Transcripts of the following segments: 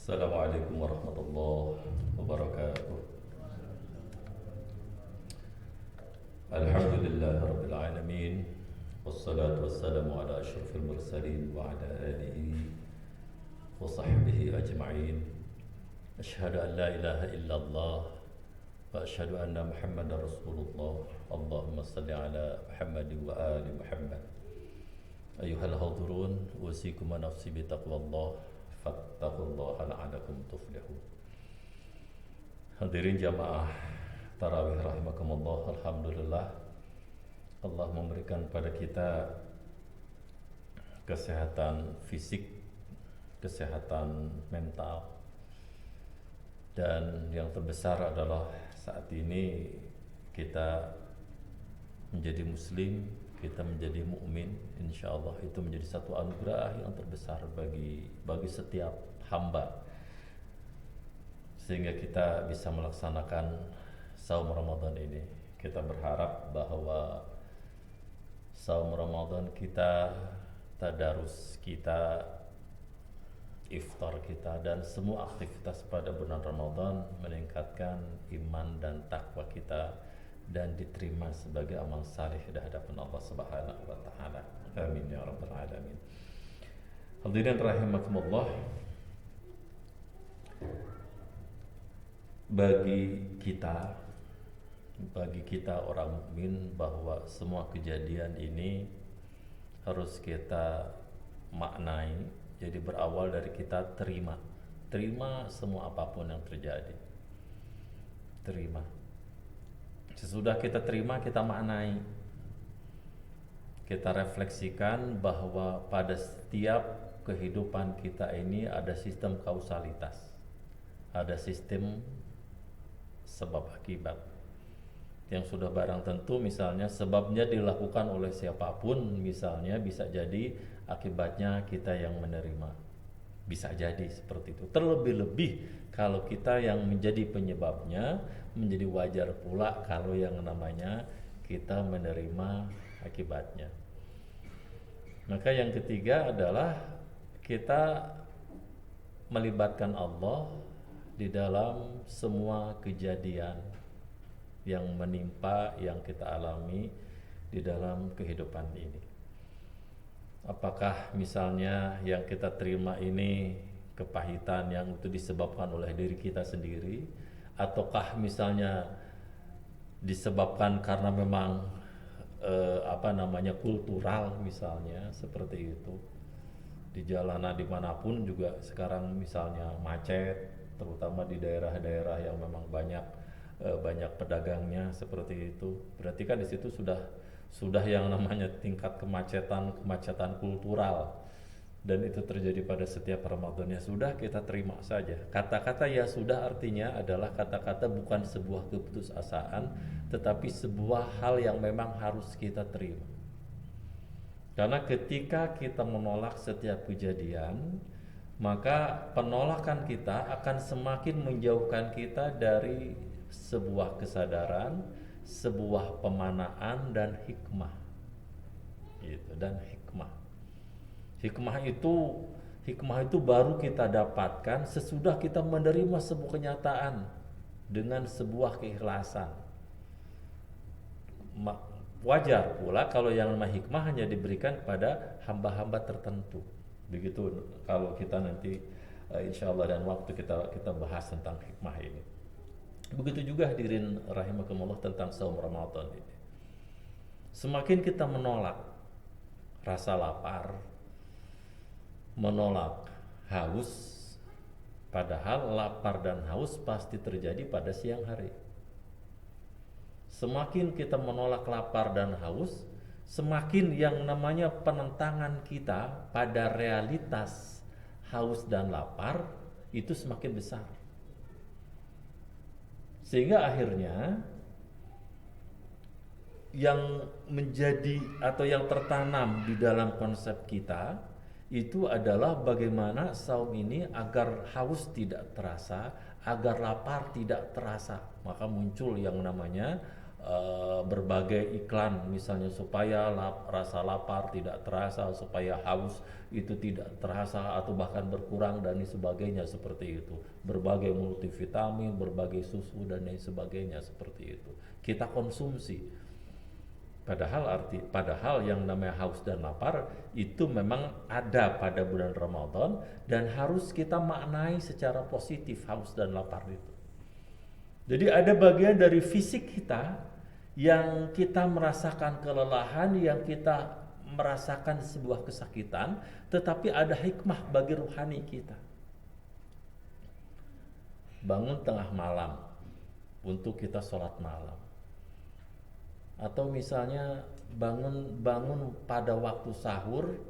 Assalamualaikum warahmatullahi wabarakatuh. Alhamdulillah rabbil alamin. Wassalatu wassalamu ala asyrafil mursalin wa ala alihi wa sahbihi ajma'in. Asyhadu an la ilaha illallah wa asyhadu anna Muhammadar Rasulullah. Allahumma salli ala Muhammad wa ali Muhammad. Ayuhal hadhurun, usikum wa nafsi bi taqwallah. Fattaqullaha la'alakum tuflihun. Hadirin jamaah tarawih rahimakumullah, alhamdulillah Allah memberikan pada kita kesehatan fisik, kesehatan mental, dan yang terbesar adalah saat ini kita menjadi muslim, kita menjadi mukmin. Insyaallah itu menjadi satu anugerah yang terbesar bagi setiap hamba, sehingga kita bisa melaksanakan saum Ramadan ini. Kita berharap bahwa saum Ramadan kita, tadarus kita, iftar kita, dan semua aktivitas pada bulan Ramadan meningkatkan iman dan takwa kita dan diterima sebagai amal saleh di hadapan Allah Subhanahu wa taala. Amin ya rabbal alamin. Hadirin rahimakumullah, bagi kita orang mukmin, bahwa semua kejadian ini harus kita maknai. Jadi berawal dari kita terima semua apapun yang terjadi. Terima. Sesudah kita terima, kita maknai, kita refleksikan bahwa pada setiap kehidupan kita ini ada sistem kausalitas, ada sistem sebab akibat yang sudah barang tentu. Misalnya sebabnya dilakukan oleh siapapun, misalnya bisa jadi akibatnya kita yang menerima, bisa jadi seperti itu. Terlebih-lebih kalau kita yang menjadi penyebabnya, menjadi wajar pula kalau yang namanya kita menerima akibatnya. Maka yang ketiga adalah kita melibatkan Allah di dalam semua kejadian yang menimpa, yang kita alami di dalam kehidupan ini. Apakah misalnya yang kita terima ini kepahitan yang itu disebabkan oleh diri kita sendiri, ataukah misalnya disebabkan karena memang kultural, misalnya seperti itu. Di jalanan dimanapun juga sekarang misalnya macet, terutama di daerah-daerah yang memang banyak pedagangnya seperti itu. Berarti kan di situ sudah yang namanya tingkat kemacetan kultural, dan itu terjadi pada setiap Ramadan. Ya sudah, kita terima saja. Kata-kata ya sudah artinya adalah kata-kata bukan sebuah keputusasaan, tetapi sebuah hal yang memang harus kita terima. Karena ketika kita menolak setiap kejadian, maka penolakan kita akan semakin menjauhkan kita dari sebuah kesadaran, sebuah pemanaan dan hikmah. Gitu, dan hikmah. Hikmah itu baru kita dapatkan sesudah kita menerima sebuah kenyataan dengan sebuah keikhlasan. Wajar pula kalau yang namanya hikmah hanya diberikan kepada hamba-hamba tertentu. Begitu kalau kita nanti insyaallah dan waktu kita bahas tentang hikmah ini. Begitu juga hadirin rahimakumullah tentang saum Ramadan ini. Semakin kita menolak rasa lapar, menolak haus, padahal lapar dan haus pasti terjadi pada siang hari. Semakin kita menolak lapar dan haus, semakin yang namanya penentangan kita pada realitas haus dan lapar itu semakin besar. Sehingga akhirnya yang menjadi atau yang tertanam di dalam konsep kita itu adalah bagaimana saum ini agar haus tidak terasa, agar lapar tidak terasa. Maka muncul yang namanya berbagai iklan misalnya supaya rasa lapar tidak terasa, supaya haus itu tidak terasa atau bahkan berkurang dan lain sebagainya seperti itu. Berbagai multivitamin, berbagai susu dan lain sebagainya seperti itu. Kita konsumsi. Padahal yang namanya haus dan lapar itu memang ada pada bulan Ramadan dan harus kita maknai secara positif haus dan lapar itu. Jadi ada bagian dari fisik kita yang kita merasakan kelelahan, yang kita merasakan sebuah kesakitan, tetapi ada hikmah bagi ruhani kita. Bangun tengah malam untuk kita sholat malam. Atau misalnya bangun pada waktu sahur.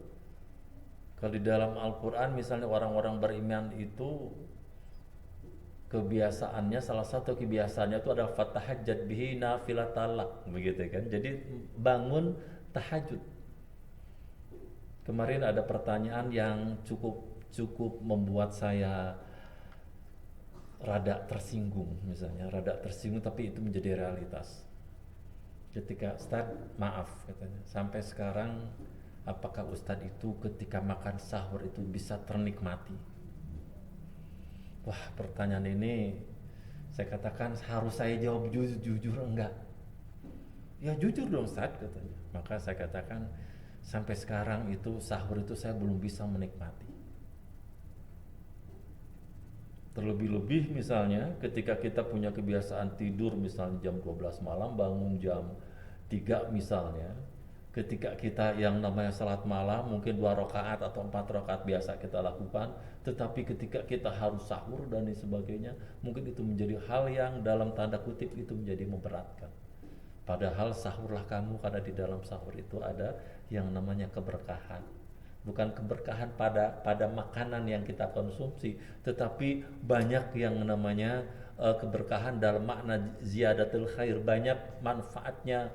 Kalau di dalam Al-Quran misalnya orang-orang beriman itu kebiasaannya, salah satu kebiasaannya itu adalah fatahajjat bihi nafilatalak, begitu kan. Jadi bangun tahajud. Kemarin ada pertanyaan yang cukup membuat saya rada tersinggung, misalnya rada tersinggung, tapi itu menjadi realitas. Ketika Ustadz, maaf katanya, sampai sekarang apakah Ustadz itu ketika makan sahur itu bisa ternikmati? Wah, pertanyaan ini saya katakan harus saya jawab jujur enggak? Ya jujur dong Ustadz katanya. Maka saya katakan sampai sekarang itu sahur itu saya belum bisa menikmati. Terlebih-lebih misalnya ketika kita punya kebiasaan tidur misalnya jam 12 malam, bangun jam 3 misalnya. Ketika kita yang namanya salat malam mungkin 2 rakaat atau 4 rakaat biasa kita lakukan, tetapi ketika kita harus sahur dan sebagainya, mungkin itu menjadi hal yang dalam tanda kutip itu menjadi memberatkan. Padahal sahurlah kamu, karena di dalam sahur itu ada yang namanya keberkahan. Bukan keberkahan pada makanan yang kita konsumsi, tetapi banyak yang namanya keberkahan dalam makna ziyadatul khair, banyak manfaatnya,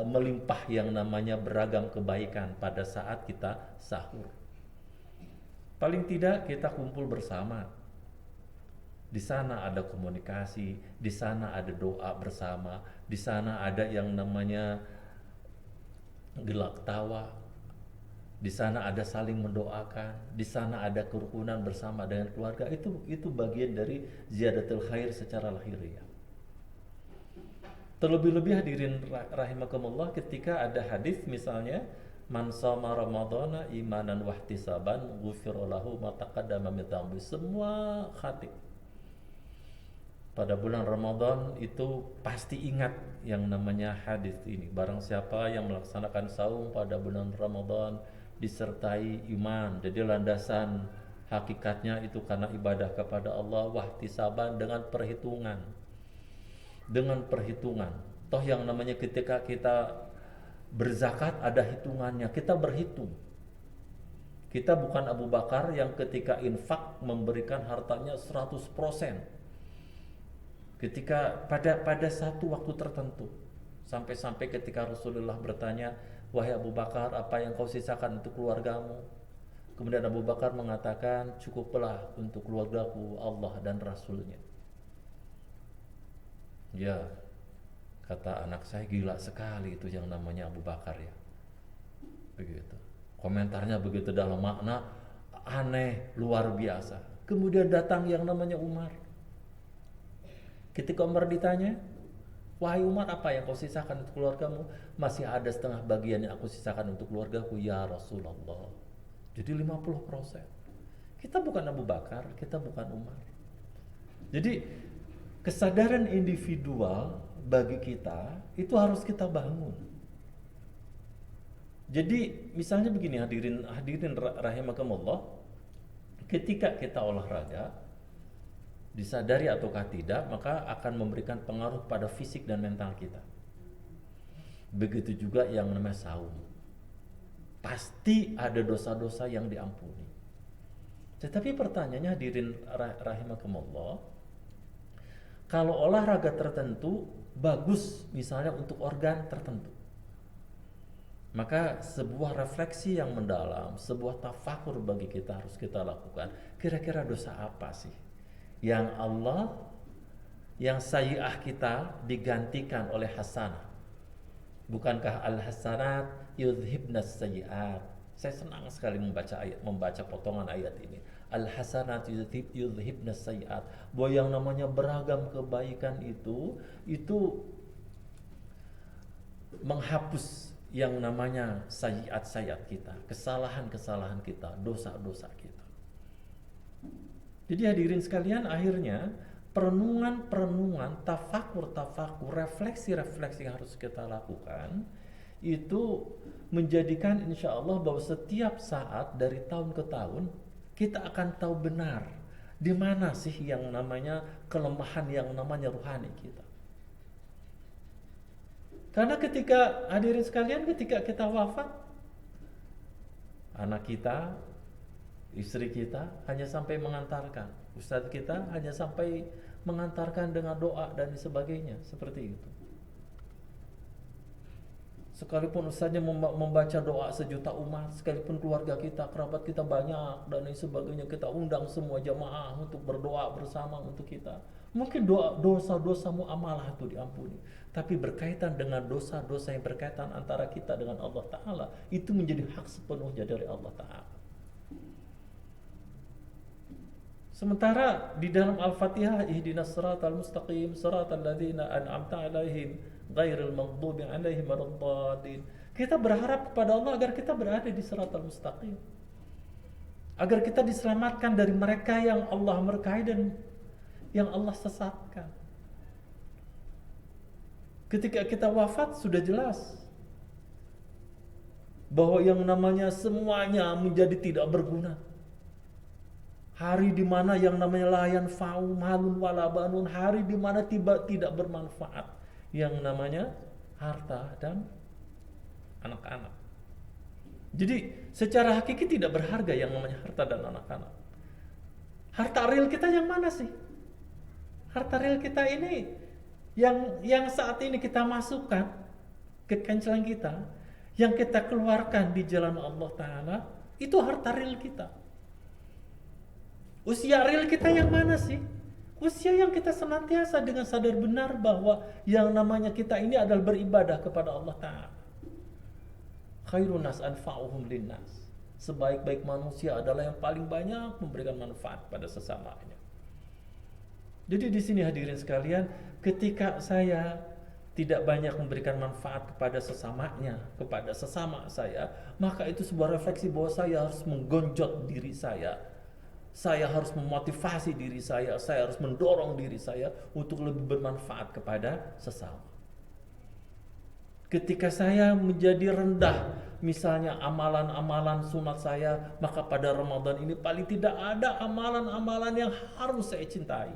melimpah yang namanya beragam kebaikan pada saat kita sahur. Paling tidak kita kumpul bersama. Di sana ada komunikasi, di sana ada doa bersama, di sana ada yang namanya gelak tawa, di sana ada saling mendoakan, di sana ada kerukunan bersama dengan keluarga. Itu bagian dari ziyadatul khair secara lahiriah. Terlebih-lebih hadirin rahimakumullah, ketika ada hadis misalnya man shoma ramadhana imanan wahtisaban ghufira lahu ma taqaddama min dhanbi. Semua khatib pada bulan Ramadan itu pasti ingat yang namanya hadis ini. Barang siapa yang melaksanakan saum pada bulan Ramadan disertai iman, jadi landasan hakikatnya itu karena ibadah kepada Allah, wahtisaban dengan perhitungan. Toh yang namanya ketika kita berzakat ada hitungannya, kita berhitung. Kita bukan Abu Bakar yang ketika infak memberikan hartanya 100%. Ketika pada satu waktu tertentu, sampai ketika Rasulullah bertanya, wahai Abu Bakar, apa yang kau sisakan untuk keluargamu? Kemudian Abu Bakar mengatakan, cukuplah untuk keluargaku Allah dan Rasulnya. Ya, kata anak saya, gila sekali itu yang namanya Abu Bakar ya. Begitu. Komentarnya begitu dalam makna aneh, luar biasa. Kemudian datang yang namanya Umar. Ketika Umar ditanya, wahai Umar, apa yang kau sisakan untuk keluargamu? Masih ada setengah bagian yang aku sisakan untuk keluargaku ya Rasulullah. Jadi 50%. Kita bukan Abu Bakar, kita bukan Umar. Jadi kesadaran individual bagi kita itu harus kita bangun. Jadi misalnya begini, hadirin rahimakumullah, ketika kita olahraga, disadari ataukah tidak, maka akan memberikan pengaruh pada fisik dan mental kita. Begitu juga yang namanya saum. Pasti ada dosa-dosa yang diampuni. Tetapi pertanyaannya hadirin rahimakumullah, kalau olahraga tertentu bagus misalnya untuk organ tertentu, maka sebuah refleksi yang mendalam, sebuah tafakur bagi kita harus kita lakukan. Kira-kira dosa apa sih yang Allah Yang sayyi'ah kita digantikan oleh hasanah. Bukankah al-hasanat yudhibnas sayyi'at? Saya senang sekali membaca potongan ayat ini. Al-hasanat yudhibnas sayyi'at. Bahwa yang namanya beragam kebaikan itu menghapus yang namanya sayyi'at kita, kesalahan-kesalahan kita, dosa-dosa kita. Jadi hadirin sekalian, akhirnya perenungan, tafakur, refleksi-refleksi yang harus kita lakukan itu menjadikan insya Allah bahwa setiap saat dari tahun ke tahun kita akan tahu benar di mana sih yang namanya kelemahan, yang namanya rohani kita. Karena ketika hadirin sekalian, ketika kita wafat, anak kita, istri kita hanya sampai mengantarkan, ustadz kita hanya sampai mengantarkan dengan doa dan sebagainya, seperti itu. Sekalipun ustadznya membaca doa sejuta umat, sekalipun keluarga kita, kerabat kita banyak dan sebagainya, kita undang semua jamaah untuk berdoa bersama untuk kita. Mungkin dosa-dosamu amalah itu diampuni, tapi berkaitan dengan dosa-dosa yang berkaitan antara kita dengan Allah Ta'ala, itu menjadi hak sepenuhnya dari Allah Ta'ala. Sementara di dalam Al-Fatihah, ihdinas siratal mustaqim siratal ladzina an'amta 'alaihim ghairil maghdubi 'alaihim waladdallin. Kita berharap kepada Allah agar kita berada di siratal mustaqim, agar kita diselamatkan dari mereka yang Allah murkai dan yang Allah sesatkan. Ketika kita wafat sudah jelas bahwa yang namanya semuanya menjadi tidak berguna. Hari di mana yang namanya layan fa'u malun wala banun, hari di mana tidak bermanfaat yang namanya harta dan anak-anak. Jadi secara hakiki tidak berharga yang namanya harta dan anak-anak. Harta real kita yang mana sih? Harta real kita ini yang saat ini kita masukkan ke kancelan kita, yang kita keluarkan di jalan Allah Ta'ala, itu harta real kita. Usia real kita yang mana sih? Usia yang kita senantiasa dengan sadar benar bahwa yang namanya kita ini adalah beribadah kepada Allah Ta'ala. Khairun nas anfa'uhum linnas. Sebaik-baik manusia adalah yang paling banyak memberikan manfaat pada sesamanya. Jadi di sini hadirin sekalian, ketika saya tidak banyak memberikan manfaat kepada sesamanya, kepada sesama saya, maka itu sebuah refleksi bahwa saya harus menggonjot diri saya. Saya harus memotivasi diri saya harus mendorong diri saya untuk lebih bermanfaat kepada sesama. Ketika saya menjadi rendah, misalnya amalan-amalan sunat saya, maka pada Ramadan ini paling tidak ada amalan-amalan yang harus saya cintai.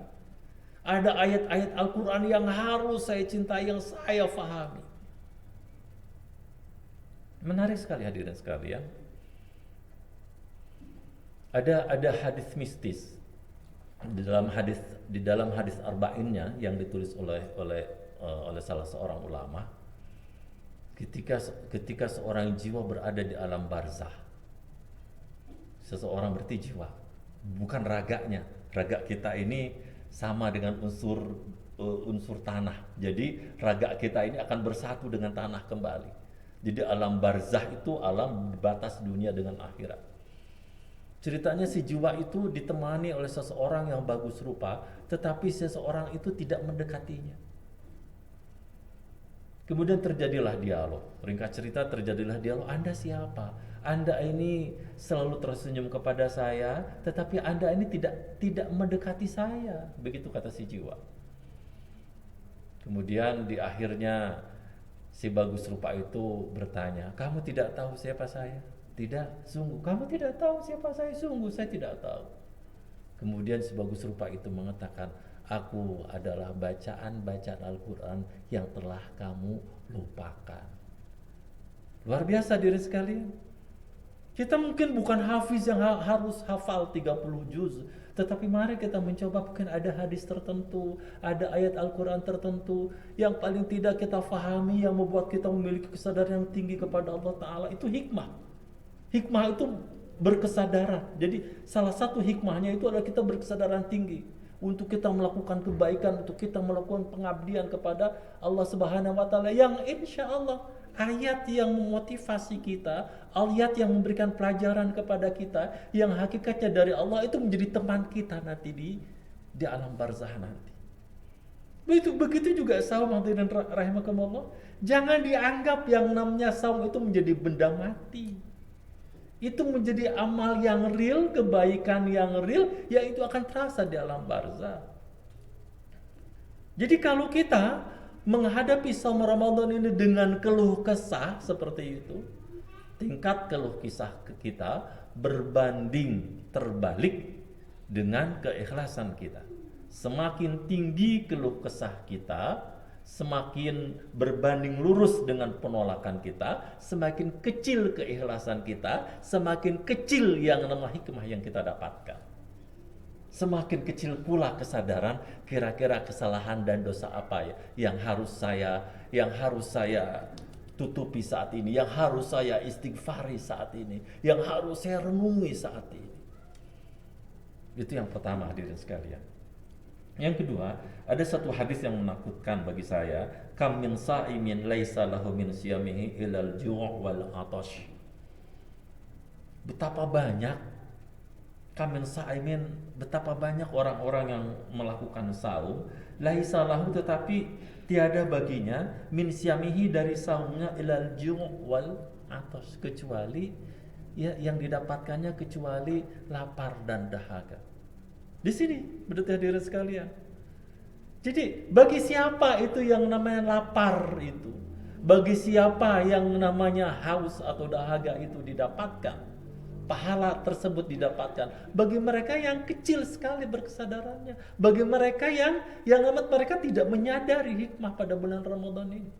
Ada ayat-ayat Al-Quran yang harus saya cintai, yang saya fahami. Menarik sekali hadirin sekalian. Ada hadis mistis di dalam hadis arba'innya yang ditulis oleh salah seorang ulama. Ketika seorang jiwa berada di alam barzah, seseorang berarti jiwa, bukan raganya. Raga kita ini sama dengan unsur tanah. Jadi raga kita ini akan bersatu dengan tanah kembali. Jadi alam barzah itu alam batas dunia dengan akhirat. Ceritanya si jiwa itu ditemani oleh seseorang yang bagus rupa, tetapi seseorang itu tidak mendekatinya. Kemudian terjadilah dialog. Ringkas cerita, terjadilah dialog. Anda siapa? Anda ini selalu tersenyum kepada saya, tetapi Anda ini tidak mendekati saya. Begitu kata si jiwa. Kemudian di akhirnya si bagus rupa itu bertanya, kamu tidak tahu siapa saya? Tidak, sungguh. Kamu tidak tahu siapa saya? Sungguh, saya tidak tahu. Kemudian si bagus rupa itu mengatakan, aku adalah bacaan-bacaan Al-Quran yang telah kamu lupakan. Luar biasa diri sekalian. Kita mungkin bukan hafiz yang harus hafal 30 juz, tetapi mari kita mencoba, mungkin ada hadis tertentu, ada ayat Al-Quran tertentu yang paling tidak kita fahami, yang membuat kita memiliki kesadaran yang tinggi kepada Allah Ta'ala. Itu hikmah. Hikmah itu berkesadaran. Jadi salah satu hikmahnya itu adalah kita berkesadaran tinggi untuk kita melakukan kebaikan, untuk kita melakukan pengabdian kepada Allah Subhanahu wa taala, yang insya Allah ayat yang memotivasi kita, ayat yang memberikan pelajaran kepada kita, yang hakikatnya dari Allah, itu menjadi teman kita nanti di alam barzah nanti. Begitu juga saum, hadirin rahimakumullah. Jangan dianggap yang namanya saum itu menjadi benda mati. Itu menjadi amal yang real, kebaikan yang real, yang itu akan terasa di alam barzah. Jadi kalau kita menghadapi saum Ramadan ini dengan keluh kesah seperti itu, tingkat keluh kesah kita berbanding terbalik dengan keikhlasan kita. Semakin tinggi keluh kesah kita, semakin berbanding lurus dengan penolakan kita, semakin kecil keikhlasan kita, semakin kecil yang namanya hikmah yang kita dapatkan. Semakin kecil pula kesadaran kira-kira kesalahan dan dosa apa ya yang harus saya tutupi saat ini, yang harus saya istighfari saat ini, yang harus saya renungi saat ini. Itu yang pertama, hadirin sekalian. Yang kedua, ada satu hadis yang menakutkan bagi saya, kam min sa'imin laisa lahu min siyamihi ilal ju' wal atash. Betapa banyak betapa banyak orang-orang yang melakukan saum, laisa lahu, tetapi tiada baginya min siyamihi dari saumnya ilal ju' wal atash, kecuali ya yang didapatkannya kecuali lapar dan dahaga. Di sini, berarti hadirin sekalian. Jadi, bagi siapa itu yang namanya lapar itu? Bagi siapa yang namanya haus atau dahaga itu didapatkan? Pahala tersebut didapatkan bagi mereka yang kecil sekali berkesadarannya, bagi mereka yang amat mereka tidak menyadari hikmah pada bulan Ramadan ini.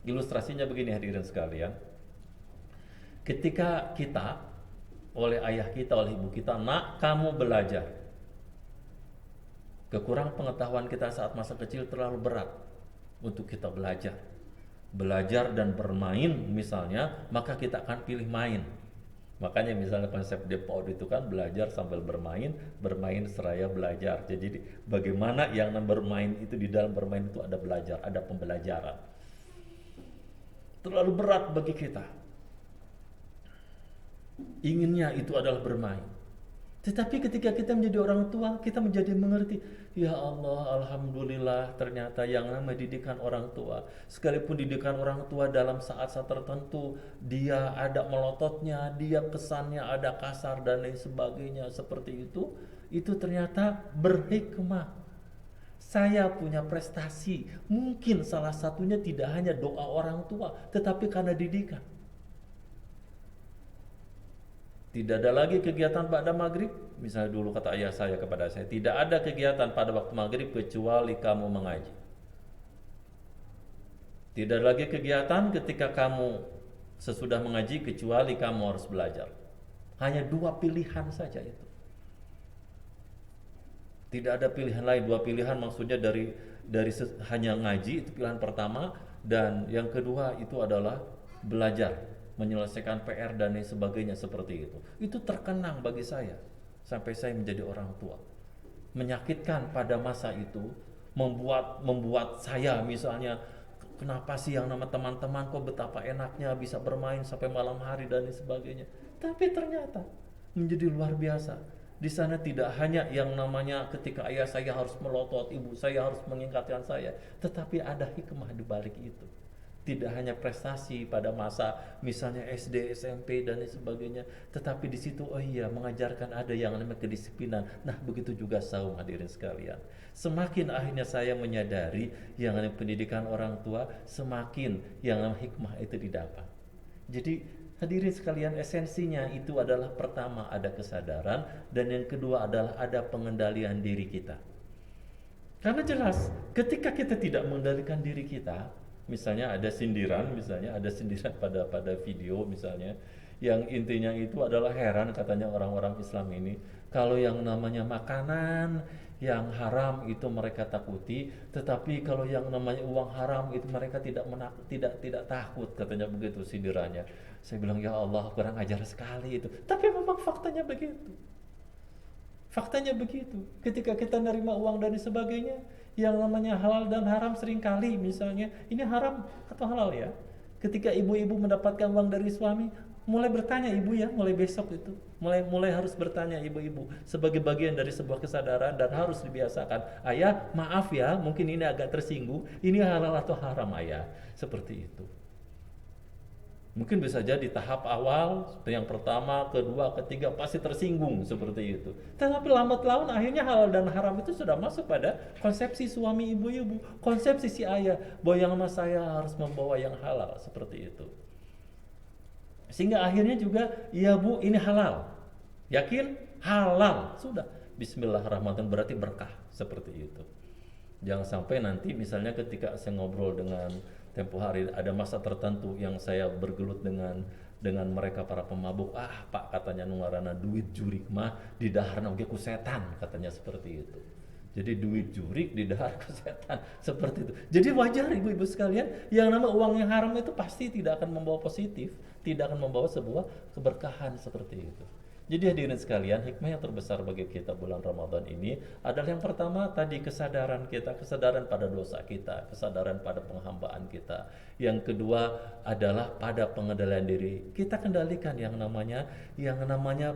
Ilustrasinya begini, hadirin sekalian. Ketika kita oleh ayah kita, oleh ibu kita, nak kamu belajar. Kekurangan pengetahuan kita saat masa kecil terlalu berat untuk kita belajar dan bermain misalnya, maka kita akan pilih main. Makanya misalnya konsep DPOD itu kan belajar sambil bermain seraya belajar. Jadi bagaimana yang bermain itu, di dalam bermain itu ada belajar, ada pembelajaran. Terlalu berat bagi kita. Inginnya itu adalah bermain. Tetapi ketika kita menjadi orang tua, kita menjadi mengerti, ya Allah, alhamdulillah, ternyata yang namanya didikan orang tua, sekalipun didikan orang tua dalam saat-saat tertentu, dia ada melototnya, dia kesannya ada kasar dan lain sebagainya seperti itu ternyata berhikmah. Saya punya prestasi, mungkin salah satunya tidak hanya doa orang tua, tetapi karena didikan. Tidak ada lagi kegiatan pada maghrib. Misalnya dulu kata ayah saya kepada saya, tidak ada kegiatan pada waktu maghrib kecuali kamu mengaji. Tidak ada lagi kegiatan ketika kamu sesudah mengaji kecuali kamu harus belajar. Hanya dua pilihan saja itu. Tidak ada pilihan lain. Dua pilihan maksudnya dari hanya ngaji, itu pilihan pertama, dan yang kedua itu adalah belajar, menyelesaikan PR dan lain sebagainya seperti itu. Itu terkenang bagi saya sampai saya menjadi orang tua. Menyakitkan pada masa itu, membuat saya misalnya, kenapa sih yang nama teman-teman kok betapa enaknya bisa bermain sampai malam hari dan lain sebagainya. Tapi ternyata menjadi luar biasa. Di sana tidak hanya yang namanya ketika ayah saya harus melotot, ibu saya harus mengingatkan saya, tetapi ada hikmah di balik itu. Tidak hanya prestasi pada masa misalnya SD, SMP dan lain sebagainya, tetapi di situ mengajarkan ada yang namanya kedisiplinan. Nah, begitu juga saum, hadirin sekalian. Semakin akhirnya saya menyadari yang namanya pendidikan orang tua, semakin yang namanya hikmah itu didapat. Jadi hadirin sekalian, esensinya itu adalah pertama ada kesadaran, dan yang kedua adalah ada pengendalian diri kita. Karena jelas ketika kita tidak mengendalikan diri kita, misalnya ada sindiran pada video misalnya, yang intinya itu adalah heran katanya orang-orang Islam ini, kalau yang namanya makanan yang haram itu mereka takuti, tetapi kalau yang namanya uang haram itu mereka tidak takut, katanya begitu sindirannya. Saya bilang, ya Allah, kurang ajar sekali itu. Tapi memang faktanya begitu. Faktanya begitu. Ketika kita nerima uang dan sebagainya, yang namanya halal dan haram seringkali misalnya, ini haram atau halal ya? Ketika ibu-ibu mendapatkan uang dari suami, mulai bertanya ibu ya, mulai besok itu. Mulai mulai harus bertanya ibu-ibu sebagai bagian dari sebuah kesadaran dan harus dibiasakan. Ayah, maaf ya, mungkin ini agak tersinggung. Ini halal atau haram ayah? Seperti itu. Mungkin bisa jadi tahap awal, yang pertama, kedua, ketiga pasti tersinggung seperti itu. Tetapi lambat laun akhirnya halal dan haram itu sudah masuk pada konsepsi suami ibu-ibu, konsepsi si ayah bahwa yang sama saya harus membawa yang halal seperti itu. Sehingga akhirnya juga, ya bu ini halal. Yakin? Halal. Sudah. Bismillahirrahmanirrahim berarti berkah seperti itu. Jangan sampai nanti misalnya ketika saya ngobrol dengan tempo hari ada masa tertentu yang saya bergelut dengan mereka para pemabuk, pak katanya nungarana duit jurik mah di daharna oge ku setan katanya seperti itu. Jadi duit jurik di dahar ku setan seperti itu. Jadi wajar ibu-ibu sekalian, yang nama uang yang haram itu pasti tidak akan membawa positif, tidak akan membawa sebuah keberkahan seperti itu. Jadi hadirin sekalian, hikmah yang terbesar bagi kita bulan Ramadan ini adalah yang pertama tadi kesadaran kita, kesadaran pada dosa kita, kesadaran pada penghambaan kita. Yang kedua adalah pada pengendalian diri. Kita kendalikan yang namanya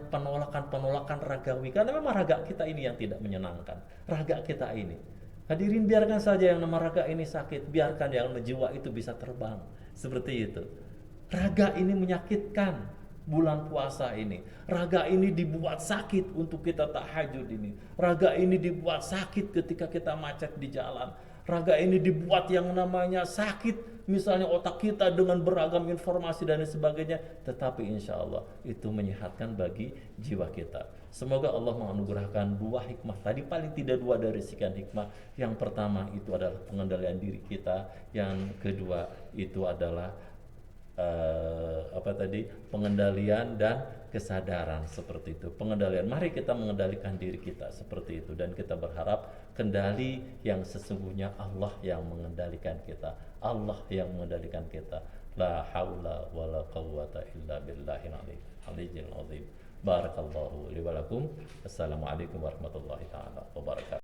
penolakan-penolakan ragawi. Karena memang raga kita ini yang tidak menyenangkan. Raga kita ini. Hadirin, biarkan saja yang nama raga ini sakit, biarkan yang jiwa itu bisa terbang. Seperti itu. Raga ini menyakitkan. Bulan puasa ini, raga ini dibuat sakit untuk kita tahajud ini. Raga ini dibuat sakit ketika kita macet di jalan. Raga ini dibuat yang namanya sakit, misalnya otak kita dengan beragam informasi dan sebagainya. Tetapi insya Allah itu menyehatkan bagi jiwa kita. Semoga Allah menganugerahkan dua hikmah tadi, paling tidak dua dari sekian hikmah. Yang pertama itu adalah pengendalian diri kita. Yang kedua itu adalah pengendalian dan kesadaran seperti itu. Pengendalian, mari kita mengendalikan diri kita seperti itu, dan kita berharap kendali yang sesungguhnya Allah yang mengendalikan kita. Allah yang mengendalikan kita. La haula wala quwwata illa billahil aliyyil azim. Barakallahu li wa lakum. Assalamualaikum warahmatullahi taala wabarakatuh.